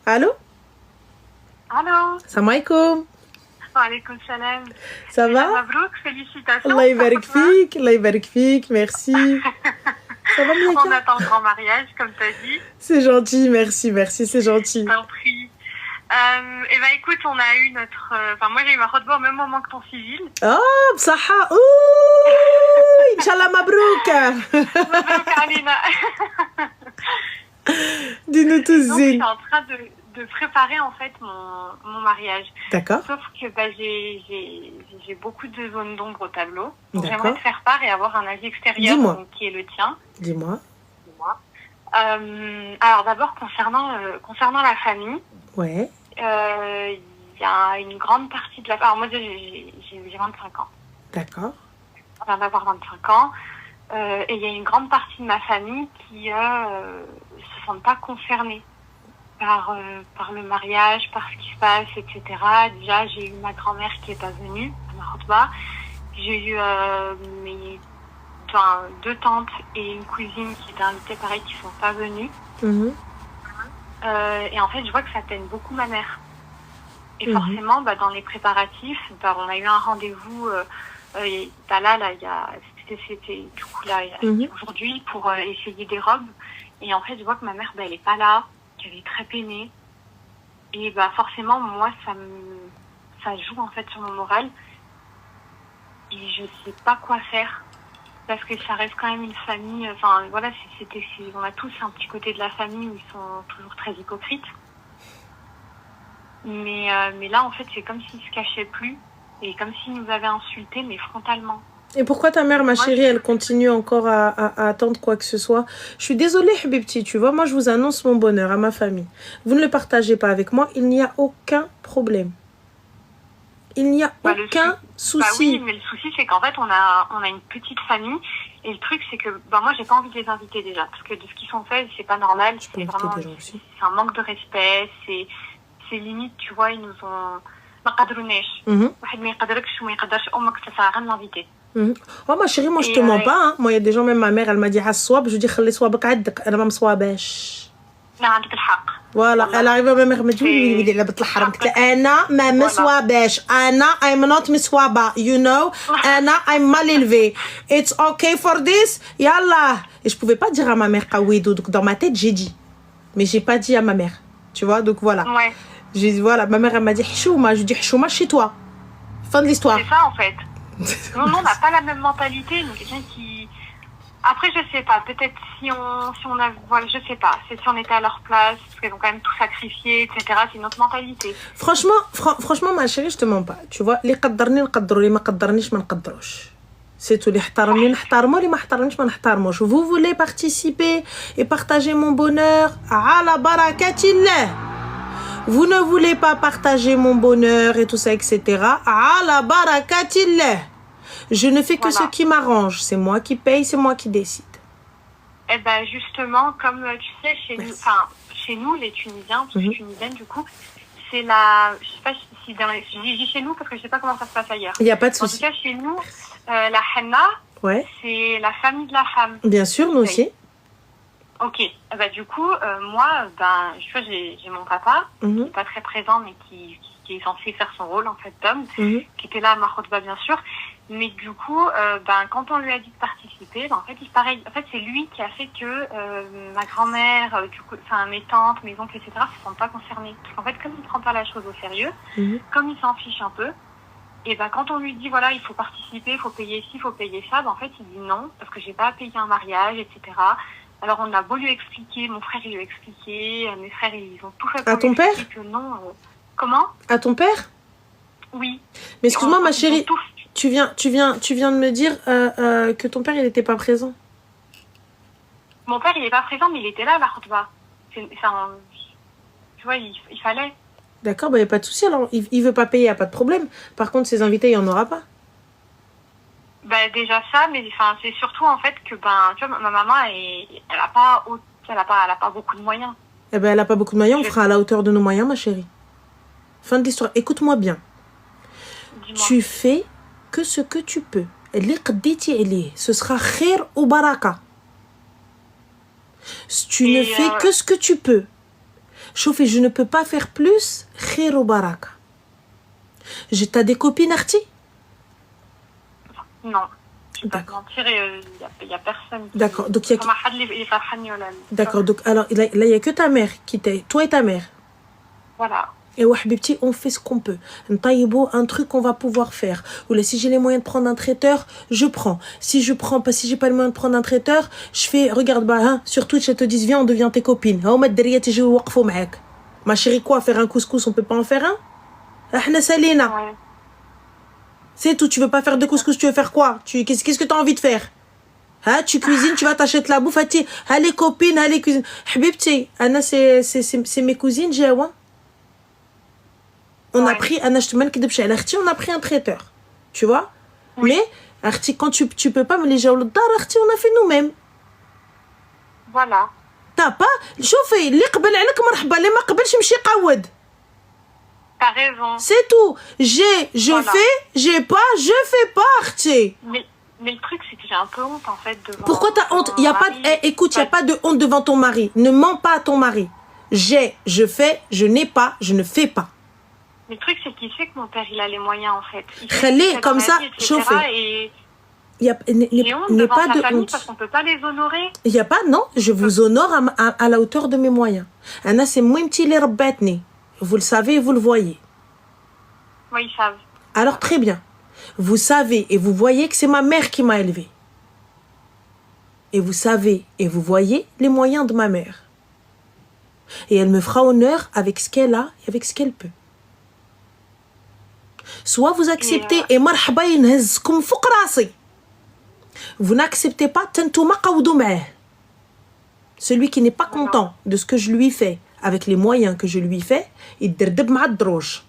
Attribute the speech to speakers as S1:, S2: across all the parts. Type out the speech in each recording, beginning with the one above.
S1: Allô?
S2: Allô?
S1: Salam alaikum.
S2: Wa alaykoum salam.
S1: Ça va?
S2: Mabrouk, félicitations.
S1: Allah yabarak fik, Allah yabarak fik, merci. Ça va, Miaka?
S2: On attend le grand mariage, comme tu as dit.
S1: C'est gentil, merci, c'est gentil.
S2: T'en prie. Et ben écoute, on a eu notre... Enfin, moi j'ai eu ma khotba au même moment que ton civil.
S1: Oh, bsaha, ouh, Inch'Allah mabrouk.
S2: Mabrouk alina.
S1: Dis-nous tous,
S2: Donc je suis
S1: Zine.
S2: en train de préparer en fait mon mariage.
S1: D'accord,
S2: Sauf que bah, j'ai beaucoup de zones d'ombre au tableau. Donc
S1: D'accord.
S2: j'aimerais te faire part et avoir un avis extérieur
S1: Dis-moi.
S2: donc, qui est le tien.
S1: dis-moi.
S2: Dis-moi. Alors d'abord concernant la famille,
S1: Ouais,
S2: il y a une grande partie de la... Alors moi j'ai 25 ans.
S1: d'accord.
S2: On vient d'avoir 25 ans. Et il y a une grande partie de ma famille qui se sentent pas concernés par le mariage, par ce qui se passe, etc. Déjà, j'ai eu ma grand-mère qui est pas venue à ma khotba. J'ai eu deux tantes et une cousine qui étaient invitées, pareil, qui sont pas venues.
S1: Mhm.
S2: Et en fait, je vois que ça peine beaucoup ma mère. Et forcément, bah, dans les préparatifs, bah, on a eu un rendez-vous là, il y a... C'était du coup là aujourd'hui pour essayer des robes. Et en fait, je vois que ma mère, bah, elle est pas là, qu'elle est très peinée. Et bah forcément, moi, ça joue en fait sur mon moral. Et je sais pas quoi faire. Parce que ça reste quand même une famille. Enfin, voilà, on a tous un petit côté de la famille où ils sont toujours très hypocrites. Mais là, en fait, c'est comme s'ils se cachaient plus. Et comme s'ils nous avaient insultés, mais frontalement.
S1: Et pourquoi ta mère, ma chérie, elle continue encore à attendre quoi que ce soit? Je suis désolée, Habibti, tu vois, moi je vous annonce mon bonheur à ma famille. Vous ne le partagez pas avec moi, il n'y a aucun problème. Il n'y a aucun souci.
S2: Bah oui, mais le souci, c'est qu'en fait, on a une petite famille. Et le truc, c'est que bah, moi, j'ai pas envie de les inviter déjà. Parce que de ce qu'ils sont faits, c'est pas normal. C'est vraiment c'est un manque de respect. C'est limite, tu vois, ils nous ont... ما قدروناش واحد ما يقدركش وما يقدرش امك ça sert à rien de l'inviter.
S1: Oh ma chérie, moi je te mens pas hein. Moi il y a des gens, même ma mère elle m'a dit حصواب, je dis خلي صوابك عندك انا ما مصواباش.
S2: لا عندك الحق.
S1: Voilà, elle arrive ma mère me dit oui لعبة الحرام قلت انا ما مصواباش انا I'm not مصوابة you know انا I'm mal élevée. It's okay for this يلا. Et je pouvais pas dire à ma mère قويدو, donc dans ma tête j'ai dit mais j'ai pas dit à ma mère, tu vois, donc voilà.
S2: Ouais.
S1: Voilà, ma mère elle m'a dit Chouma, je dis Chouma chez toi. Fin de l'histoire.
S2: C'est ça en fait. Nous on n'a pas la même mentalité, nous quelqu'un qui... Après je sais pas, peut-être si on a... Voilà, je sais pas, c'est si on était à leur place, parce qu'ils ont quand même tout sacrifié, etc. C'est notre mentalité.
S1: Franchement ma chérie, je te mens pas. Tu vois, les قدرني نقدروا, les ما قدرنيش ما نقدروش. C'est tout, les احترمني نحترموا, les ما احترمنيش ما نحترموش. Vous voulez participer et partager mon bonheur على بركة الله. Vous ne voulez pas partager mon bonheur et tout ça, etc. Ala barakatillah. Je ne fais que ce qui m'arrange. C'est moi qui paye, c'est moi qui décide.
S2: Eh ben justement, comme tu sais, chez nous, les Tunisiens, parce que je suis tunisienne du coup, c'est la... Je sais pas si je dis chez nous parce que je sais pas comment ça se passe ailleurs.
S1: Il n'y a pas de souci.
S2: En tout cas, chez nous, la henna, c'est la famille de la femme.
S1: Bien sûr, nous aussi.
S2: Ok, bah du coup, moi, je vois, j'ai mon papa, qui n'est pas très présent, mais qui est censé faire son rôle, en fait, d'homme, qui était là à ma khotba, bien sûr. Mais du coup, quand on lui a dit de participer, en fait, c'est lui qui a fait que ma grand-mère, mes tantes, mes oncles, etc., ne se sentent pas concernés. Parce qu'en fait, comme il ne prend pas la chose au sérieux, comme il s'en fiche un peu, et quand on lui dit, voilà, il faut participer, il faut payer ci, il faut payer ça, en fait, il dit non, parce que j'ai pas à payer un mariage, etc., Alors, on a beau lui expliquer, mon frère, il lui a expliqué, mes frères, ils ont tout fait pour
S1: lui expliquer. À ton père
S2: que non. Comment?
S1: À ton père?
S2: Oui.
S1: Mais excuse-moi, ma chérie, tu viens de me dire que ton père, il n'était pas présent.
S2: Mon père, il n'est pas présent, mais il était là à la khotba. Tu vois, il fallait.
S1: D'accord, il n'y a pas de souci. Alors, il ne veut pas payer, il n'y a pas de problème. Par contre, ses invités, il n'y en aura pas.
S2: Déjà ça, mais c'est surtout en fait que tu vois, ma maman elle a pas beaucoup de moyens.
S1: Eh ben elle a pas beaucoup de moyens, on fera à la hauteur de nos moyens, ma chérie. Fin de l'histoire. Écoute-moi bien.
S2: Dis-moi.
S1: Tu fais que ce que tu peux. Ce sera khair ou baraka. Tu ne fais que ce que tu peux. Chauffez, je ne peux pas faire plus. Khir ou baraka. T'as des copines, Arti?
S2: Non.
S1: D'accord.
S2: Il n'y a personne.
S1: D'accord. Donc, il y a... D'accord. Donc, alors, là, il n'y a que ta mère qui t'aide. Toi et ta mère.
S2: Voilà.
S1: Et ouais, Habibti, on fait ce qu'on peut. Un truc qu'on va pouvoir faire. Ou là, si j'ai les moyens de prendre un traiteur, je prends. Si je prends pas, si j'ai pas les moyens de prendre un traiteur, je fais, regarde, bah, hein, sur Twitch, elles te disent, viens, on devient tes copines. Ma chérie, quoi, faire un couscous, on peut pas en faire un? Ahna Salina.
S2: Ouais.
S1: C'est tout, tu veux pas faire de couscous, tu veux faire quoi? Qu'est-ce que tu as envie de faire? Hein, tu cuisines, tu vas t'acheter la bouffe, allez copines, allez cuisine. Habibti, Anna, c'est mes cousines, j'ai on a pris on a pris un traiteur. Tu vois? Oui. Mais Arti, quand tu peux pas me les jaouler Arti, on a fait nous-mêmes.
S2: Voilà.
S1: T'as pas شوفي اللي قبل عليك مرحبا اللي ما قبلش مشي قود.
S2: T'as raison.
S1: C'est tout. Je fais, j'ai pas, je fais pas, Arti.
S2: Mais le truc, c'est que j'ai un peu honte, en fait, devant...
S1: Pourquoi t'as honte? Il y a pas écoute, il y a pas de honte devant ton mari. Ne mens pas à ton mari. Je fais, je n'ai pas, je ne fais pas.
S2: Mais le truc, c'est qu'il sait que mon père, il a les moyens, en fait.
S1: Khali, comme ça, chauffez. Il y a
S2: pas de honte. Parce qu'on peut pas les honorer.
S1: Il y a pas, non, je vous honore à la hauteur de mes moyens. Anna, c'est moi petit les rabatni. Vous le savez et vous le voyez.
S2: Oui, ils savent.
S1: Alors, très bien. Vous savez et vous voyez que c'est ma mère qui m'a élevée. Et vous savez et vous voyez les moyens de ma mère. Et elle me fera honneur avec ce qu'elle a et avec ce qu'elle peut. Soit vous acceptez et marhaba ينهزكم فوق راسي. Vous n'acceptez pas تنتوما قودوا معاه. Celui qui n'est pas content de ce que je lui fais avec les moyens que je lui fais, il derdeb مع الدروج.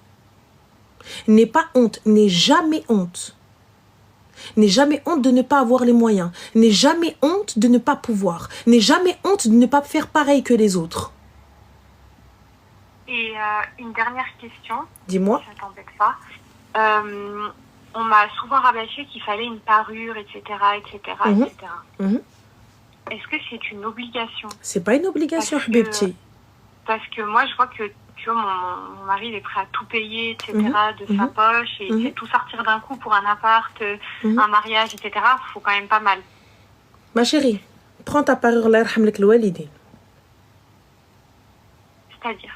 S1: N'aie pas honte, n'aie jamais honte. N'aie jamais honte de ne pas avoir les moyens. N'aie jamais honte de ne pas pouvoir. N'aie jamais honte de ne pas faire pareil que les autres.
S2: Et une dernière question.
S1: Dis-moi.
S2: Si ça t'embête pas. On m'a souvent rabâché qu'il fallait une parure, etc., etc., etc. Est-ce que c'est une obligation?
S1: C'est pas une obligation, Habibti.
S2: Parce que moi, je vois que, tu vois, mon mari, il est prêt à tout payer, etc., de sa poche, et c'est tout sortir d'un coup pour un appart, un mariage, etc. Faut quand même pas mal.
S1: Ma chérie, prends ta parure, Allah yarham lak l'walidin.
S2: C'est-à-dire?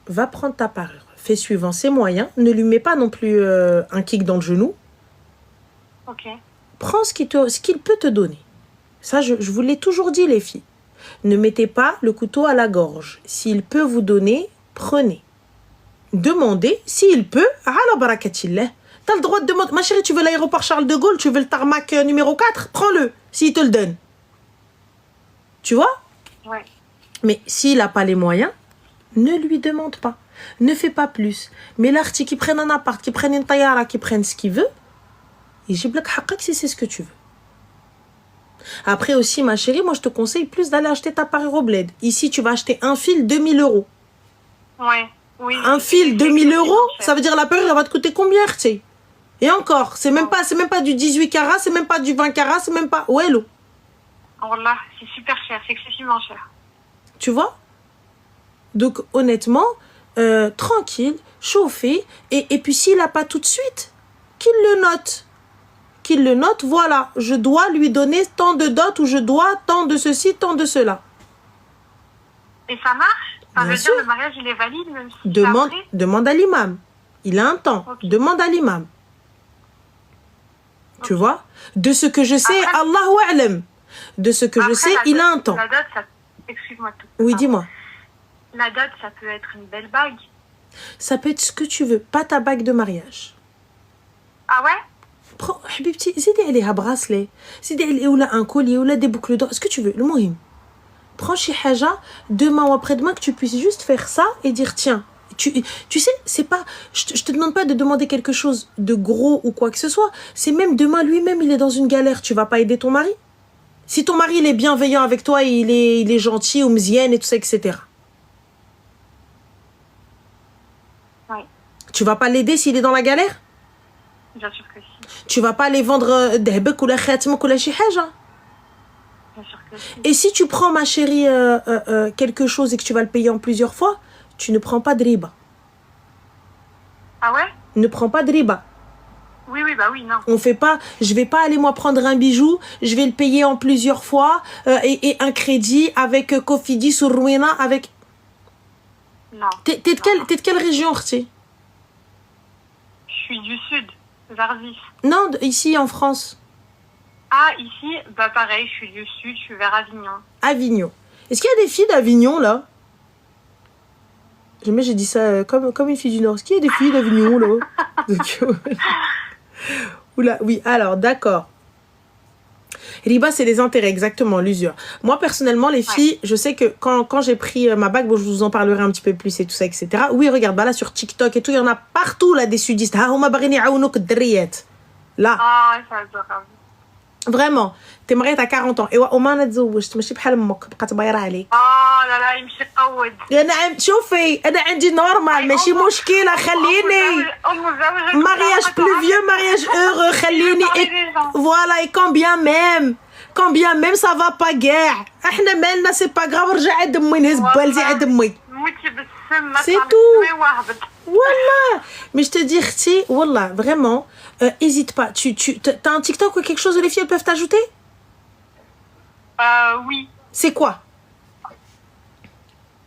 S1: Va prendre ta parure. Fais suivant ses moyens. Ne lui mets pas non plus un kick dans le genou.
S2: Ok.
S1: Prends ce qu'il peut te donner. Ça, je vous l'ai toujours dit, les filles. Ne mettez pas le couteau à la gorge. S'il peut vous donner, prenez. Demandez, s'il peut, ala barakatillah. T'as le droit de demander. Ma chérie, tu veux l'aéroport Charles de Gaulle, tu veux le tarmac numéro 4, prends-le, s'il te le donne. Tu vois?
S2: Ouais.
S1: Mais s'il n'a pas les moyens, ne lui demande pas. Ne fais pas plus. Mais l'arti qui prenne un appart, qui prenne une taillara, qui prenne ce qu'il veut, il jib lak haqqak si c'est ce que tu veux. Après aussi, ma chérie, moi je te conseille plus d'aller acheter ta parure au bled. Ici, tu vas acheter un fil 2000 €.
S2: Ouais, oui.
S1: Un fil 2000 €, ça veut dire la parure, elle va te coûter combien, tu? Et encore, c'est même pas du 18 carats, c'est même pas du 20 carats, c'est même pas... Ouais, l'eau.
S2: Oh là, c'est super cher, c'est excessivement cher.
S1: Tu vois? Donc, honnêtement, tranquille, chauffé, et puis s'il n'a pas tout de suite, qu'il le note. Qu'il le note, voilà, je dois lui donner tant de dot, ou je dois tant de ceci, tant de cela.
S2: Et ça marche? Ça veut dire le mariage, il est valide, même si
S1: demande à l'imam. Il a un temps. Okay. Demande à l'imam. Okay. Tu vois? De ce que je sais, Allahu a'lam. De ce que je sais, il a un temps.
S2: La dot, ça... Excuse-moi tout.
S1: Oui, dis-moi.
S2: La dot, ça peut être une belle bague.
S1: Ça peut être ce que tu veux, pas ta bague de mariage.
S2: Ah ouais?
S1: Prends, Habibti, zidi عليها bracelet, zidi عليه ou un collier ou des boucles d'or, ce que tu veux, le mohim. Prends chez Haja, demain ou après-demain, que tu puisses juste faire ça et dire tiens, tu sais, c'est pas, je te demande pas de demander quelque chose de gros ou quoi que ce soit, c'est même demain lui-même il est dans une galère, tu vas pas aider ton mari? Si ton mari il est bienveillant avec toi, il est gentil, ou mzienne et tout ça, etc.
S2: Oui.
S1: Tu vas pas l'aider s'il est dans la galère?
S2: Bien sûr que si.
S1: Tu vas pas aller vendre dehbek ou la khatmak ou la chi haja?
S2: Bien sûr que
S1: Et si tu prends, ma chérie, quelque chose et que tu vas le payer en plusieurs fois, tu ne prends pas de riba.
S2: Ah ouais?
S1: Ne prends pas de riba.
S2: Oui, bah oui, non.
S1: On fait pas, je vais pas aller moi prendre un bijou, je vais le payer en plusieurs fois et un crédit avec Cofidis ou Rouena avec...
S2: Non.
S1: T'es de quelle région, Khti?
S2: Je suis du sud, Zarzis.
S1: Non, ici en France.
S2: Ah, ici, bah pareil, je suis du sud, je suis vers Avignon.
S1: Avignon. Est-ce qu'il y a des filles d'Avignon, là? Jamais j'ai dit ça comme une fille du Nord. Est-ce qu'il y a des filles d'Avignon, là? Oula, oui, alors, d'accord. Riba, c'est les intérêts, exactement, l'usure. Moi, personnellement, les filles, je sais que quand j'ai pris ma bague, bon, je vous en parlerai un petit peu plus et tout ça, etc. Oui, regarde, bah là, sur TikTok et tout, il y en a partout, là, des sudistes. Là.
S2: Ah, ça adorable.
S1: Vraiment. T'es mariée, t'as 40 ans. Et وما تزوجت ماشي بحال امك بقات بايره عليك.
S2: لا لا يمشي قود.
S1: انا شوفي انا عندي نورمال ماشي مشكله خليني. Mariage plus vieux, mariage heureux, خليني. Voilà, et quand bien même ça va pas guère. احنا مالنا c'est pas grave رجع عند امي نهز بالتي عند امي. C'est tout. Voilà. Mais je te dis, Khti, wallah, vraiment, hésite pas. T'as un TikTok ou quelque chose où les filles elles peuvent t'ajouter?
S2: Oui.
S1: C'est quoi?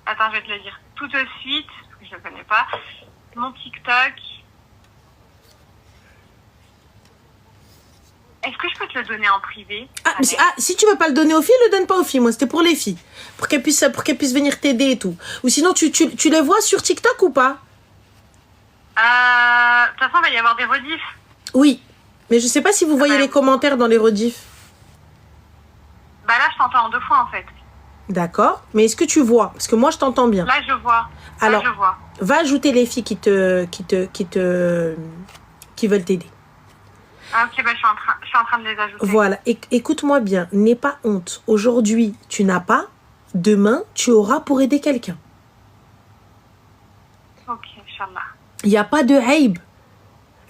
S2: Attends, je vais te le dire tout de suite, parce que je ne le connais pas. Mon TikTok. Est-ce que je peux te le donner en privé?
S1: Si tu veux pas le donner aux filles, le donne pas aux filles. Moi, c'était pour les filles. Pour qu'elles puissent venir t'aider et tout. Ou sinon, tu les vois sur TikTok ou pas?
S2: De toute façon, il va y avoir des rediffs.
S1: Oui. Mais je sais pas si vous voyez les commentaires dans les rediffs.
S2: Bah là, je t'entends en 2 fois, en fait.
S1: D'accord. Mais est-ce que tu vois? Parce que moi, je t'entends bien.
S2: Là, je vois.
S1: Alors,
S2: je vois.
S1: Va ajouter les filles qui veulent t'aider.
S2: Ah, ok, bah, je suis en train de les ajouter.
S1: Voilà, écoute-moi bien, n'aie pas honte. Aujourd'hui, tu n'as pas, demain, tu auras pour aider quelqu'un.
S2: Ok, Inch'Allah.
S1: Il n'y a pas de عيب.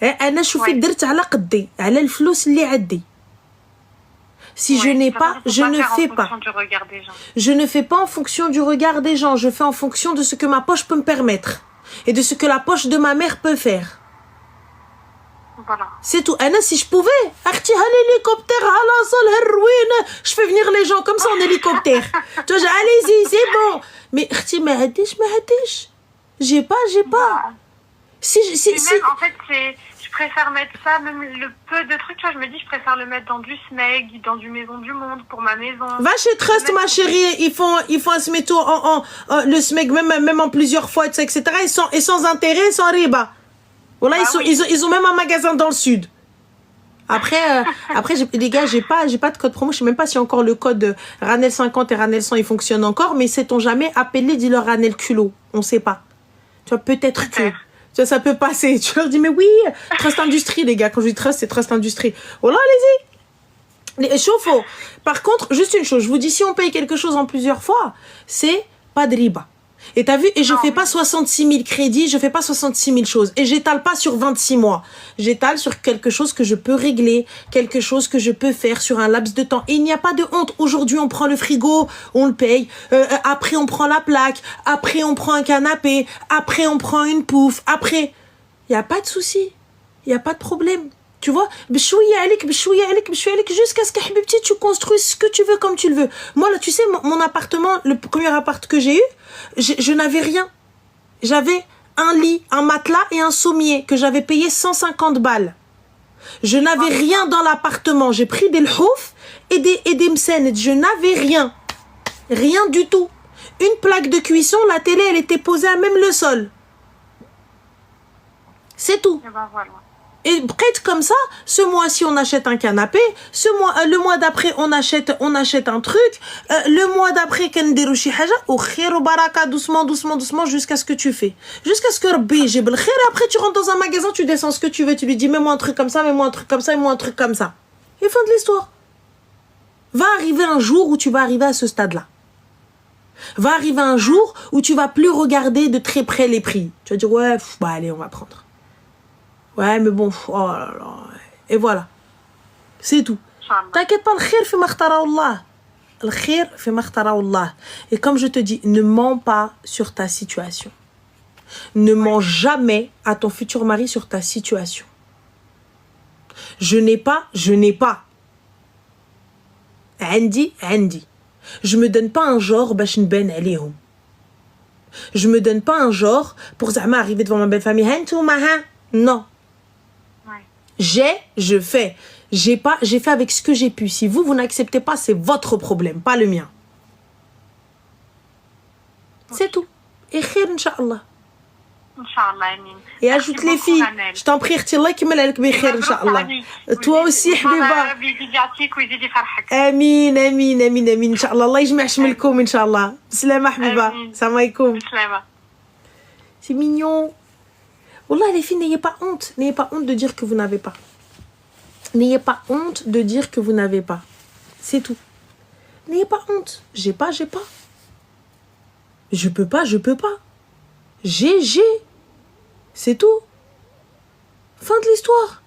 S1: أنا شوفي درت على قدي على الفلوس اللي عندي. Si je n'ai pas, je ne fais pas. Je ne fais pas en fonction du regard des gens. Je fais en fonction de ce que ma poche peut me permettre. Et de ce que la poche de ma mère peut faire.
S2: Voilà.
S1: C'est tout. Anna, si je pouvais, l'hélicoptère, je fais venir les gens comme ça en hélicoptère. Tu vois, allez-y, c'est bon. Mais j'ai pas. Si,
S2: même, en fait, je préfère mettre ça, même le peu de trucs, tu vois, je me dis, je préfère le mettre dans du SMEG, dans du Maison du Monde, pour ma maison.
S1: Va chez Trust, ma chérie, ils font un SMEG le SMEG, même en plusieurs fois, etc. Et sans intérêt, sans riba. Voilà, ils ont même un magasin dans le sud. Après les gars, j'ai pas de code promo. Je sais même pas si encore le code Ranel 50 et Ranel 100 il fonctionne encore, mais sait-on jamais, appelez, dis-leur Ranel culot. On sait pas. Tu vois, peut-être que. Tu vois, ça peut passer. Tu leur dis, mais oui, Trust Industrie, les gars. Quand je dis Trust, c'est Trust Industrie. Voilà, allez-y. Chauffe-eau. Par contre, juste une chose, je vous dis, si on paye quelque chose en plusieurs fois, c'est pas de riba. Et t'as vu, et je fais pas 66 000 crédits, je fais pas 66 000 choses. Et j'étale pas sur 26 mois. J'étale sur quelque chose que je peux régler, quelque chose que je peux faire sur un laps de temps. Et il n'y a pas de honte. Aujourd'hui, on prend le frigo, on le paye. Après, on prend la plaque. Après, on prend un canapé. Après, on prend une pouffe. Après, il n'y a pas de souci. Il n'y a pas de problème. Tu vois, jusqu'à ce que tu construis ce que tu veux comme tu le veux. Moi, là, tu sais, mon appartement, le premier appart que j'ai eu, je n'avais rien. J'avais un lit, un matelas et un sommier que j'avais payé 150 balles. Je n'avais rien dans l'appartement. J'ai pris des lhouf et des msènes. Je n'avais rien. Rien du tout. Une plaque de cuisson, la télé, elle était posée à même le sol. C'est tout.
S2: Et ben voilà.
S1: Et prête comme ça, ce mois-ci on achète un canapé, le mois d'après on achète un truc, le mois d'après doucement jusqu'à ce que tu fais. Jusqu'à ce que Rabbi jib al khair, après tu rentres dans un magasin, tu descends ce que tu veux, tu lui dis mets-moi un truc comme ça, mets-moi un truc comme ça, mets-moi un truc comme ça. Et fin de l'histoire. Va arriver un jour où tu vas arriver à ce stade-là. Va arriver un jour où tu vas plus regarder de très près les prix. Tu vas dire ouais, bah allez, on va prendre. Ouais, mais bon, oh là là. Et voilà. C'est tout. T'inquiète pas, le khir fi ma khtara Allah. الخير فيما اختاره الله. Et comme je te dis, ne mens pas sur ta situation. Ne mens jamais à ton futur mari sur ta situation. Je n'ai pas. عندي. Je me donne pas un genre باش نبان عليهم. Je me donne pas un genre pour زعما arriver devant ma belle famille. Non. Je fais. J'ai fait avec ce que j'ai pu. Si vous n'acceptez pas, c'est votre problème, pas le mien. C'est tout. Et khair, Inch'Allah.
S2: Inch'Allah, Amin.
S1: Et ajoute les filles. Je t'en prie, Allah يكمل عليك بخير Inch'Allah. Toi aussi, حبيبة. آمين. Inch'Allah. الله يجمع شملكم Inch'Allah. بسلامة حبيبة. السلام عليكم. C'est mignon. Wallah, les filles, n'ayez pas honte. N'ayez pas honte de dire que vous n'avez pas. N'ayez pas honte de dire que vous n'avez pas. C'est tout. N'ayez pas honte. J'ai pas. Je peux pas. J'ai. C'est tout. Fin de l'histoire.